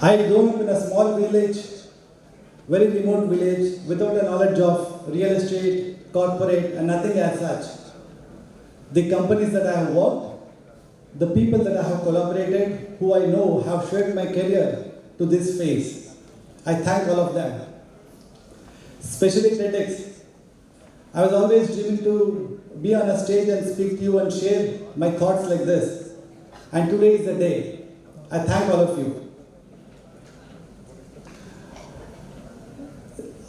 I grew up in a small village, very remote village, without a knowledge of real estate, corporate, and nothing as such. The companies that I have worked, the people that I have collaborated, who I know have shaped my career to this phase. I thank all of them. Especially TEDx. I was always dreaming to be on a stage and speak to you and share my thoughts like this. And today is the day. I thank all of you.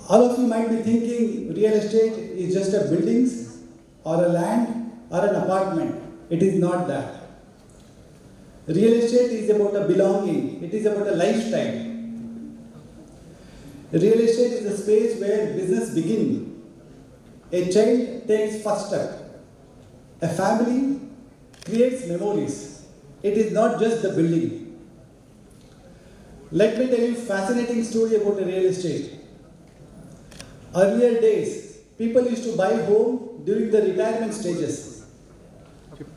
All of you might be thinking real estate is just a buildings or a land or an apartment. It is not that. Real estate is about a belonging. It is about a lifestyle. Real estate is a space where business begins. A child takes first step. A family creates memories. It is not just the building. Let me tell you a fascinating story about real estate. Earlier days, people used to buy home during the retirement stages.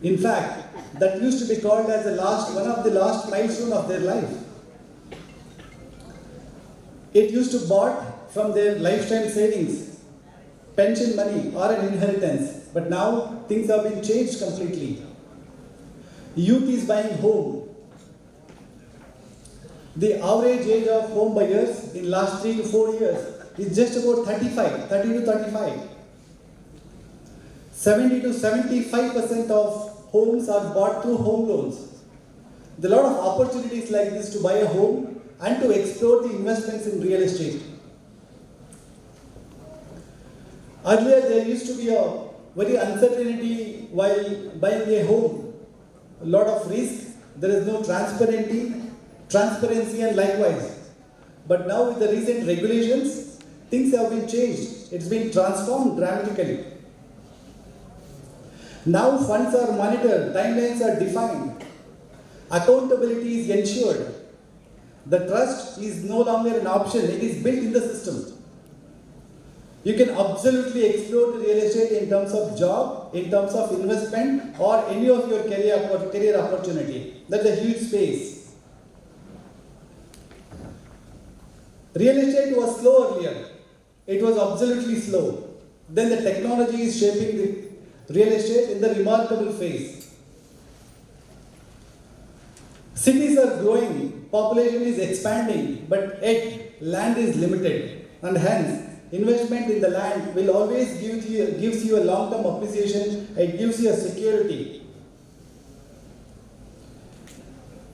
In fact, that used to be called as one of the last milestone of their life. It used to be bought from their lifetime savings, pension money or an inheritance. But now things have been changed completely. Youth is buying home. The average age of home buyers in last 3 to 4 years is just about 30 to 35. 70 to 75% of homes are bought through home loans. There are a lot of opportunities like this to buy a home and to explore the investments in real estate. Earlier there used to be a very uncertainty while buying a home. A lot of risk, there is no transparency and likewise. But now with the recent regulations, things have been changed. It's been transformed dramatically. Now funds are monitored, timelines are defined, accountability is ensured. The trust is no longer an option, it is built in the system. You can absolutely explore the real estate in terms of job, in terms of investment, or any of your career opportunity. That's a huge space. Real estate was slow earlier. It was absolutely slow. Then the technology is shaping the real estate in the remarkable phase. Cities are growing, population is expanding, but yet land is limited, and hence investment in the land will always gives you a long-term appreciation. It gives you a security.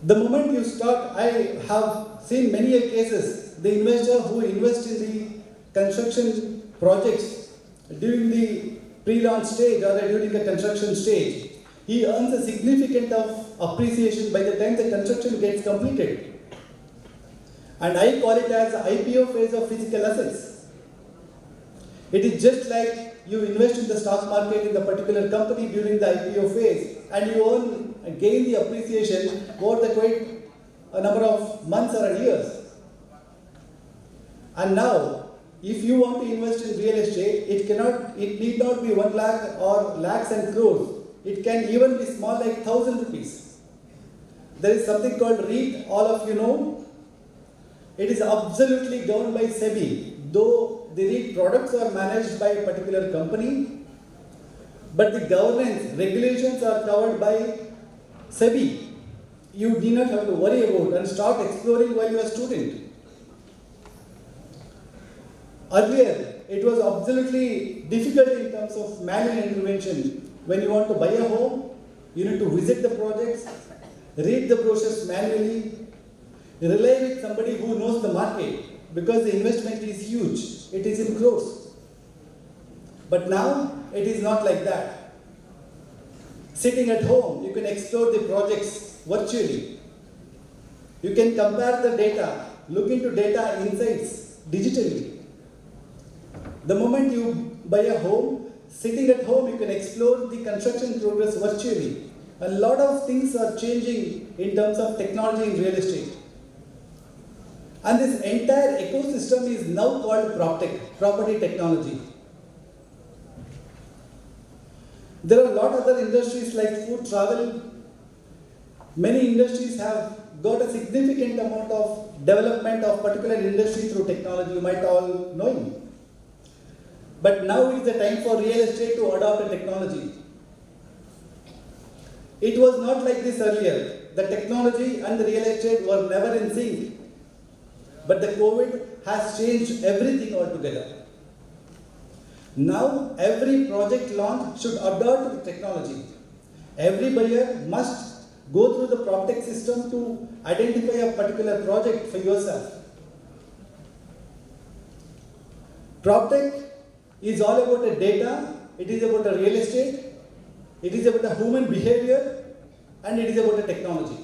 The moment you start, I have seen many cases. The investor who invests in the construction projects during the pre-launch stage or during the construction stage, he earns a significant of appreciation by the time the construction gets completed. And I call it as the IPO phase of physical assets. It is just like you invest in the stock market in the particular company during the IPO phase and you gain the appreciation over the quite a number of months or years. And now, if you want to invest in real estate, it need not be 1 lakh or lakhs and crores. It can even be small like 1,000 rupees. There is something called REIT, all of you know. It is absolutely governed by SEBI, though the REIT products are managed by a particular company, but the governance, regulations are covered by SEBI. You do not have to worry about and start exploring while you are a student. Earlier, it was absolutely difficult in terms of manual intervention. When you want to buy a home, you need to visit the projects, read the brochures manually, rely with somebody who knows the market because the investment is huge. It is in crores. But now, it is not like that. Sitting at home, you can explore the projects virtually. You can compare the data, look into data insights digitally. The moment you buy a home, sitting at home, you can explore the construction progress virtually. A lot of things are changing in terms of technology in real estate. And this entire ecosystem is now called PropTech, property technology. There are a lot of other industries like food, travel, Many industries have got a significant amount of development of particular industry through technology, you might all know. But now is the time for real estate to adopt a technology. It was not like this earlier. The technology and the real estate were never in sync. But the COVID has changed everything altogether. Now every project launch should adopt the technology. Every buyer must go through the PropTech system to identify a particular project for yourself. PropTech is all about the data, it is about the real estate, it is about the human behavior, and it is about the technology.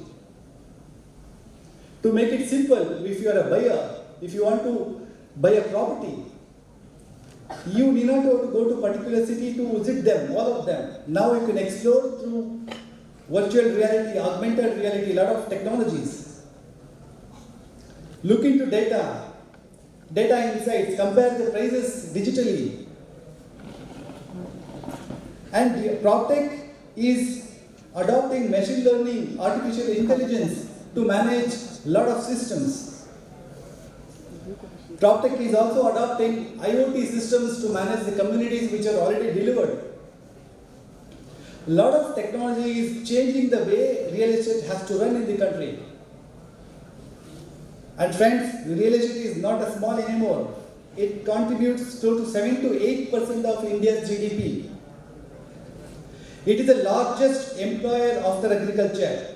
To make it simple, if you are a buyer, if you want to buy a property, you need not have to go to a particular city to visit them, all of them. Now you can explore through virtual reality, augmented reality, a lot of technologies. Look into data insights, compare the prices digitally. And PropTech is adopting machine learning, artificial intelligence to manage a lot of systems. PropTech is also adopting IoT systems to manage the communities which are already delivered. A lot of technology is changing the way real estate has to run in the country. And friends, real estate is not a small anymore. It contributes to 7 to 8% of India's GDP. It is the largest employer after agriculture.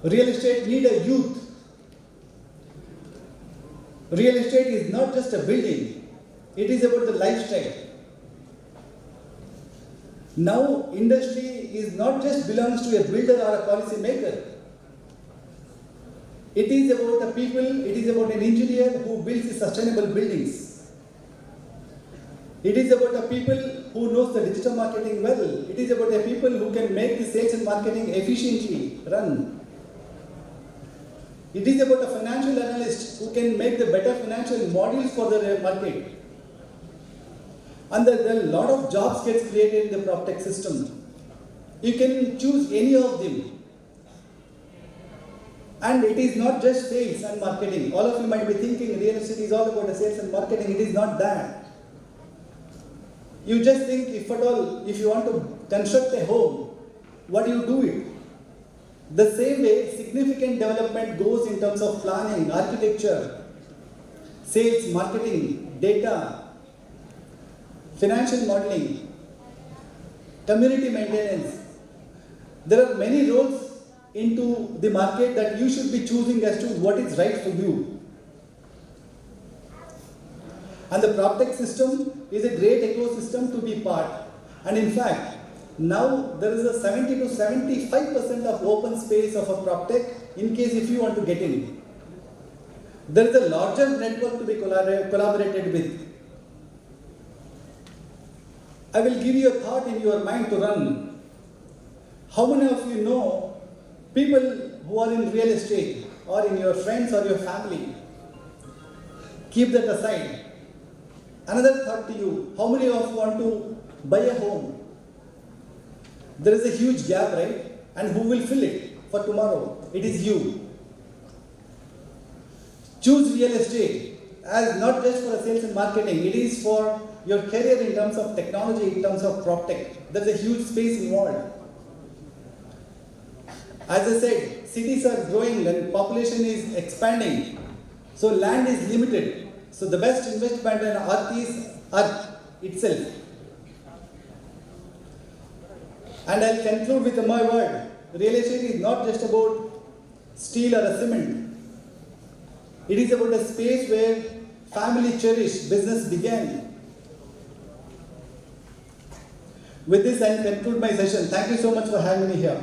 Real estate needs a youth. Real estate is not just a building. It is about the lifestyle. Now, industry is not just belongs to a builder or a policy maker. It is about a people, it is about an engineer who builds sustainable buildings. It is about a people who knows the digital marketing well. It is about a people who can make the sales and marketing efficiently run. It is about a financial analyst who can make the better financial models for the market. And there are a lot of jobs gets created in the PropTech system. You can choose any of them. And it is not just sales and marketing. All of you might be thinking real estate is all about the sales and marketing. It is not that. You just think if at all, if you want to construct a home, what do you do it? The same way significant development goes in terms of planning, architecture, sales, marketing, data, financial modeling, community maintenance. There are many roles into the market that you should be choosing as to what is right for you. And the PropTech system is a great ecosystem to be part. And in fact, now there is a 70 to 75% of open space of a PropTech in case if you want to get in. There is a larger network to be collaborated with. I will give you a thought in your mind to run. How many of you know people who are in real estate or in your friends or your family? Keep that aside. Another thought to you, how many of you want to buy a home? There is a huge gap, right? And who will fill it for tomorrow? It is you. Choose real estate as not just for sales and marketing, it is for your career in terms of technology, in terms of PropTech. There is a huge space involved. As I said, cities are growing and population is expanding. So land is limited. So the best investment in earth is earth itself. And I'll conclude with my word. Real estate is not just about steel or a cement. It is about a space where family cherished business began. With this, I'll conclude my session. Thank you so much for having me here.